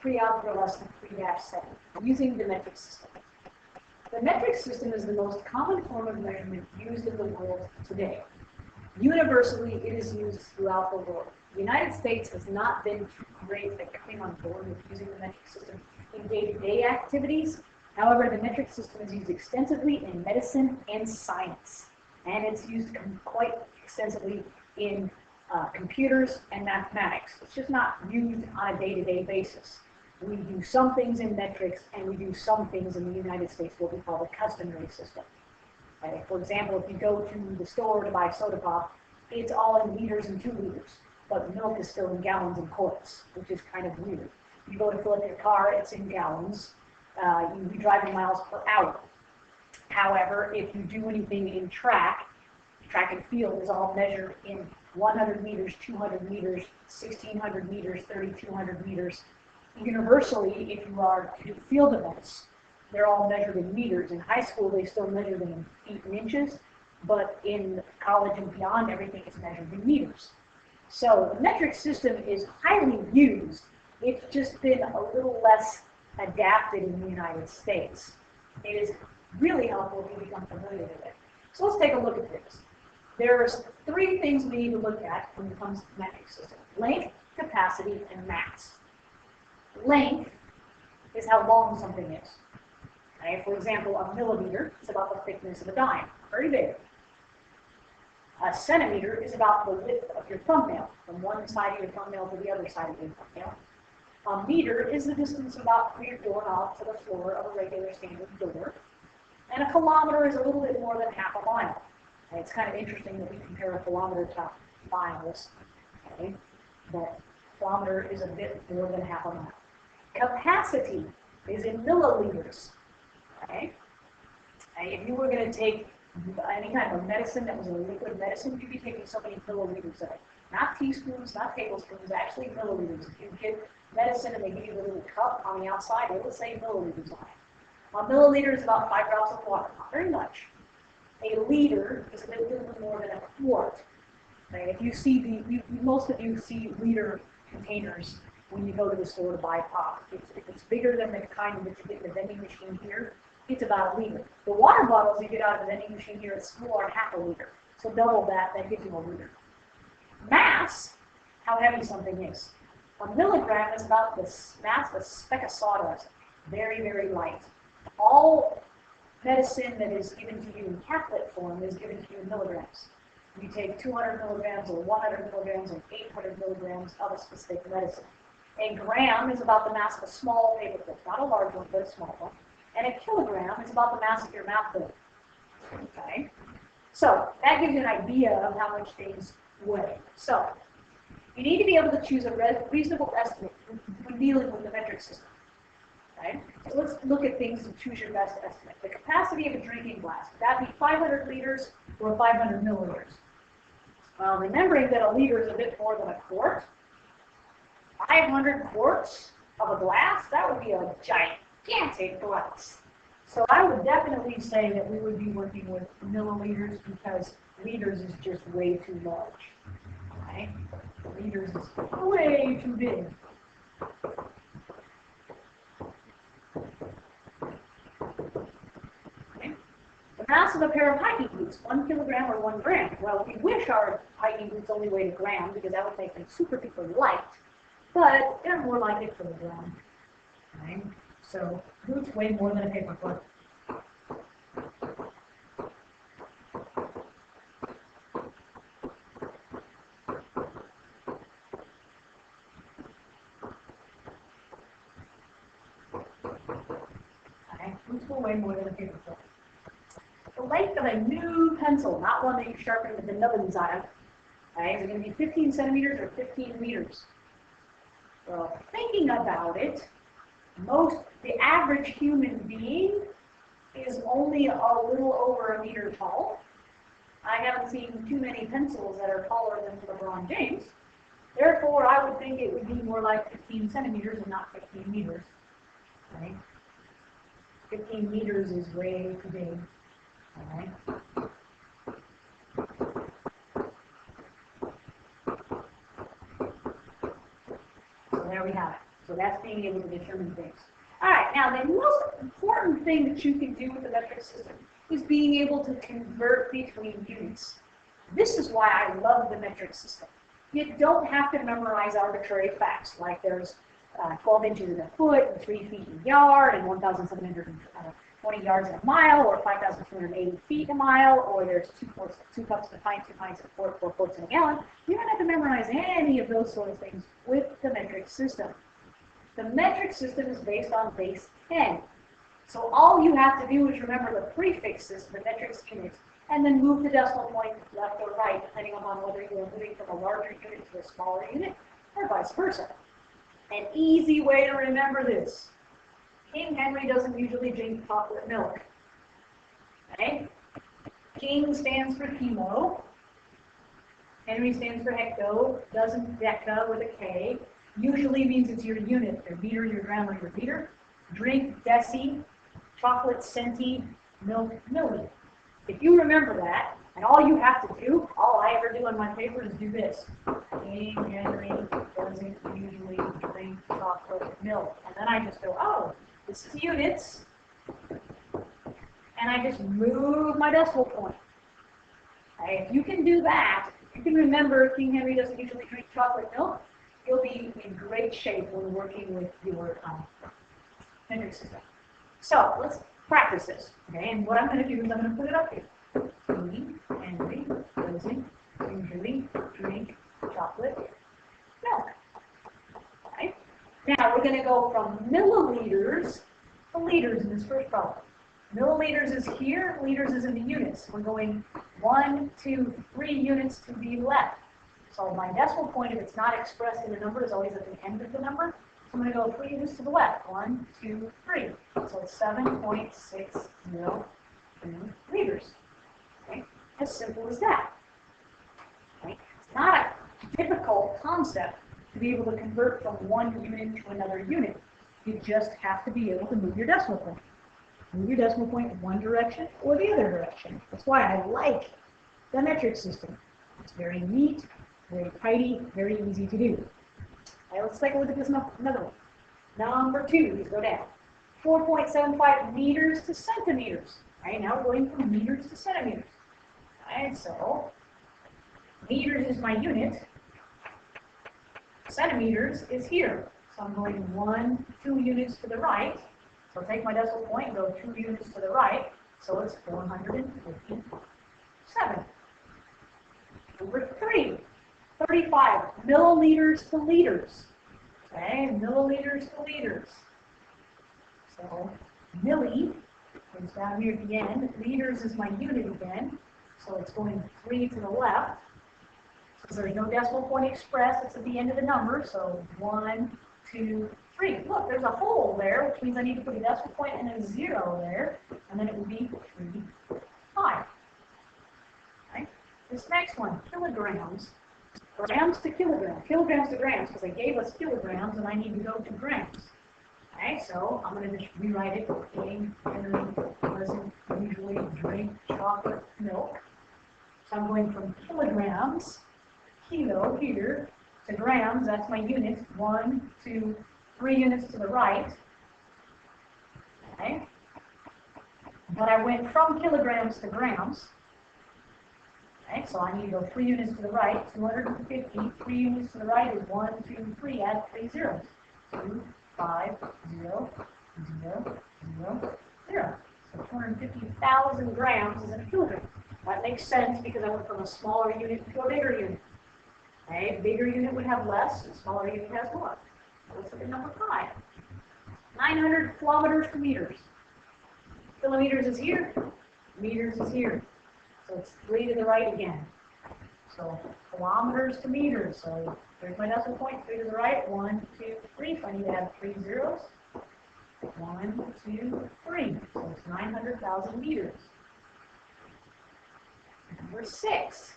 pre-algebra lesson 3-7, using the metric system. The metric system is the most common form of measurement used in the world today. Universally, it is used throughout the world. The United States has not been too great at coming on board with using the metric system in day-to-day activities. However, the metric system is used extensively in medicine and science, and it's used quite extensively in computers and mathematics. It's just not used on a day-to-day basis. We do some things in metrics, and we do some things in the United States, what we call the customary system. Okay? For example, if you go to the store to buy soda pop, it's all in liters and 2 liters, but milk is still in gallons and quarts, which is kind of weird. You go to fill up your car, it's in gallons. You'll be driving miles per hour. However, if you do anything in track and field is all measured in 100 meters, 200 meters, 1,600 meters, 3,200 meters. Universally, if you are to do field events, they're all measured in meters. In high school, they still measure them in feet and inches, but in college and beyond, everything is measured in meters. So the metric system is highly used. It's just been a little less adapted in the United States. It is really helpful if you become familiar with it. So let's take a look at this. There's 3 things we need to look at when it comes to the metric system: length, capacity, and mass. Length is how long something is. Okay? For example, a milliliter is about the thickness of a dime, very big. A centimeter is about the width of your thumbnail, from one side of your thumbnail to the other side of your thumbnail. A meter is the distance about your doorknob to the floor of a regular standard door. And a kilometer is a little bit more than half a mile. Okay? It's kind of interesting that we compare a kilometer to miles. Okay? But a kilometer is a bit more than half a mile. Capacity is in milliliters. Okay? If you were going to take any kind of medicine that was a liquid medicine, you'd be taking so many milliliters of it. Not teaspoons, not tablespoons, actually milliliters. If you get medicine and they give you the little cup on the outside, it will say milliliters on it. A milliliter is about 5 drops of water, not very much. A liter is a little bit more than a quart. Okay? If you see most of you see liter containers when you go to the store to buy pop. If it's bigger than the kind that you get in the vending machine here, it's about a liter. The water bottles you get out of the vending machine here at school are half a liter. So double that gives you a liter. Mass, how heavy something is. A milligram is about the mass of a speck of sawdust. Very, very light. All medicine that is given to you in caplet form is given to you in milligrams. You take 200 milligrams or 100 milligrams or 800 milligrams of a specific medicine. A gram is about the mass of a small paperclip, not a large one, but a small one. And a kilogram is about the mass of your mouthful. Okay? So that gives you an idea of how much things weigh. So you need to be able to choose a reasonable estimate when dealing with the metric system. Okay? So let's look at things to choose your best estimate. The capacity of a drinking glass, would that be 500 liters or 500 milliliters? Well, remembering that a liter is a bit more than a quart, 500 quarts of a glass, that would be a gigantic glass. So I would definitely say that we would be working with milliliters because liters is just way too large. Okay? Liters is way too big. Okay? The mass of a pair of hiking boots, 1 kilogram or 1 gram. Well, we wish our hiking boots only weighed a gram because that would make them super duper light. But they're more like a kilogram. Okay? So boots weigh more than a paperclip. Okay? Boots will weigh more than a paperclip. The length of a new pencil, not one that you sharpen with the nubbins on it, okay, is it going to be 15 centimeters or 15 meters? Well, thinking about it, the average human being is only a little over a meter tall. I haven't seen too many pencils that are taller than LeBron James. Therefore, I would think it would be more like 15 centimeters and not 15 meters. Okay? 15 meters is way too big. Okay? So there we have it. So that's being able to determine things. All right, now the most important thing that you can do with the metric system is being able to convert between units. This is why I love the metric system. You don't have to memorize arbitrary facts, like there's 12 inches in a foot, and 3 feet in a yard, and 1,720 yards in a mile, or 5,280 feet in a mile, or there's 2 cups of pint, 2 pints of quart, 4 quarts in a gallon. You don't have to memorize any of those sort of things with the metric system. The metric system is based on base 10. So all you have to do is remember the prefixes, the metric units, and then move the decimal point left or right, depending upon whether you're moving from a larger unit to a smaller unit, or vice versa. An easy way to remember this. King Henry doesn't usually drink chocolate milk. Okay? King stands for kilo. Henry stands for hecto. Doesn't deca with a K. Usually means it's your unit, your meter, your gram, or your liter. Drink, deci. Chocolate, centi. Milk, milli. If you remember that, and all you have to do, all I ever do on my paper is do this. King Henry doesn't usually drink chocolate milk. And then I just go, oh, this is units. And I just move my decimal point. Okay, if you can do that, you can remember King Henry doesn't usually drink chocolate milk, you'll be in great shape when working with your metric system. So let's practice this. Okay, and what I'm going to do is I'm going to put it up here. King Henry doesn't usually drink chocolate milk. Okay. Now we're going to go from milliliters to liters in this first problem. Milliliters is here, liters is in the units. We're going 1, 2, 3 units to the left. So my decimal point, if it's not expressed in a number, is always at the end of the number. So I'm going to go 3 units to the left. 1, 2, 3. So it's 7.602 liters. Okay? As simple as that. Okay? It's not a difficult concept to be able to convert from one unit to another unit. You just have to be able to move your decimal point. Move your decimal point in one direction or the other direction. That's why I like the metric system. It's very neat, very tidy, very easy to do. All right, let's take a look at this another one. Number 2, let's go down. 4.75 meters to centimeters. All right, now we're going from meters to centimeters. All right, so meters is my unit. Centimeters is here. So I'm going 1, 2 units to the right. So take my decimal point and go 2 units to the right. So it's 457. Number 3, 35 milliliters to liters. Okay, milliliters to liters. So milli is down here at the end. Liters is my unit again. So it's going 3 to the left. Because there's no decimal point expressed, it's at the end of the number. So 1, 2, 3. Look, there's a hole there, which means I need to put a decimal point and a 0 there, and then it would be 3, 5. Okay. This next one, kilograms. Grams to kilograms. Kilograms to grams, because they gave us kilograms, and I need to go to grams. Okay, so I'm going to just rewrite it. King Henry doesn't usually drink chocolate milk. So I'm going from kilograms, kilo here, to grams. That's my unit. 1, 2, 3 units to the right. Okay. But I went from kilograms to grams. Okay, so I need to go 3 units to the right. 250. 3 units to the right is 1, 2, 3. Add 3 zeros. 2, 5, 0, 0, 0, 0. So 250,000 grams is in a kilogram. That makes sense because I went from a smaller unit to a bigger unit. Okay, bigger unit would have less, a smaller unit has more. Let's look at number 5. 900 kilometers per meters. Kilometers is here, meters is here. So it's 3 to the right again. So kilometers to meters. So there's my decimal point, 3 to the right, 1, 2, 3. So I need to add 3 zeros. 1, 2, 3. So it's 900,000 meters. Number 6.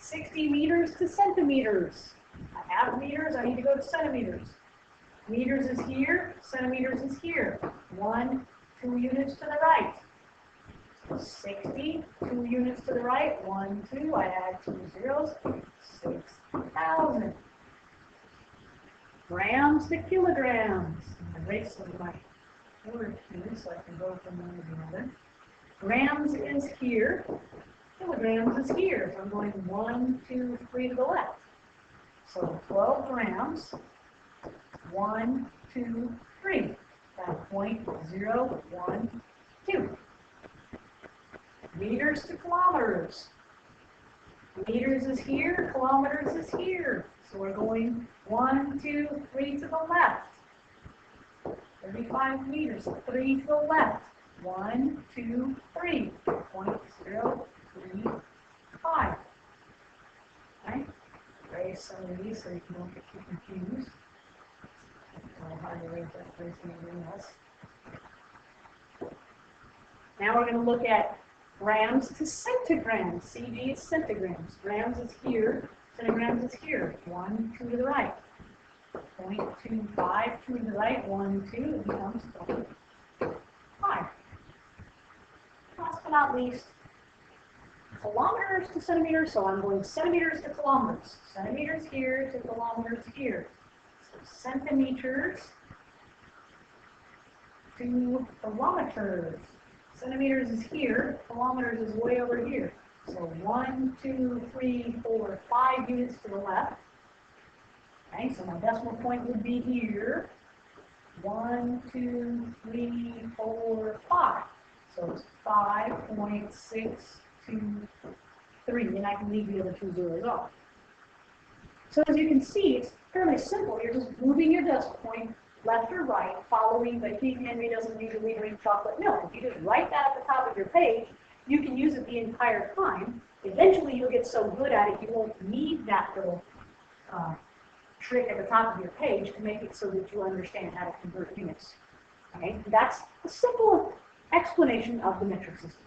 60 meters to centimeters. I have meters, I need to go to centimeters. Meters is here, centimeters is here. 1, 2 units to the right. So 60, 2 units to the right, 1, 2, I add 2 zeros, 6,000. grams to kilograms. I'm going to erase some of my word cues so I can go from one to the other. Grams is here. Kilograms is here. So I'm going 1, 2, 3 to the left. So 12 grams. 1, 2, 3. At 0.012. Meters to kilometers. Meters is here, kilometers is here. So we're going 1, 2, 3 to the left. 35 meters, 3 to the left. 1, 2, 3. 0.035. Right? Erase some of these so you don't get too confused. I'll hard to erase that place and everything else. Now we're going to look at grams to centigrams. CG is centigrams. Grams is here. Centigrams is here. 1, 2 to the right. 0.25, 2 to the right. 1, 2. It becomes 0.5. Last but not least, kilometers to centimeters. So I'm going centimeters to kilometers. Centimeters here to kilometers here. So centimeters to kilometers. Centimeters is here, kilometers is way over here. So 1, 2, 3, 4, 5 units to the left. Okay, so my decimal point would be here. 1, 2, 3, 4, 5. So it's 5.623, and I can leave the other 2 zeros off. So as you can see, it's fairly simple. You're just moving your decimal point left or right, following, but King Henry doesn't usually drink chocolate milk. If you just write that at the top of your page, you can use it the entire time. Eventually, you'll get so good at it, you won't need that little trick at the top of your page to make it so that you understand how to convert units. Okay? That's a simple explanation of the metric system.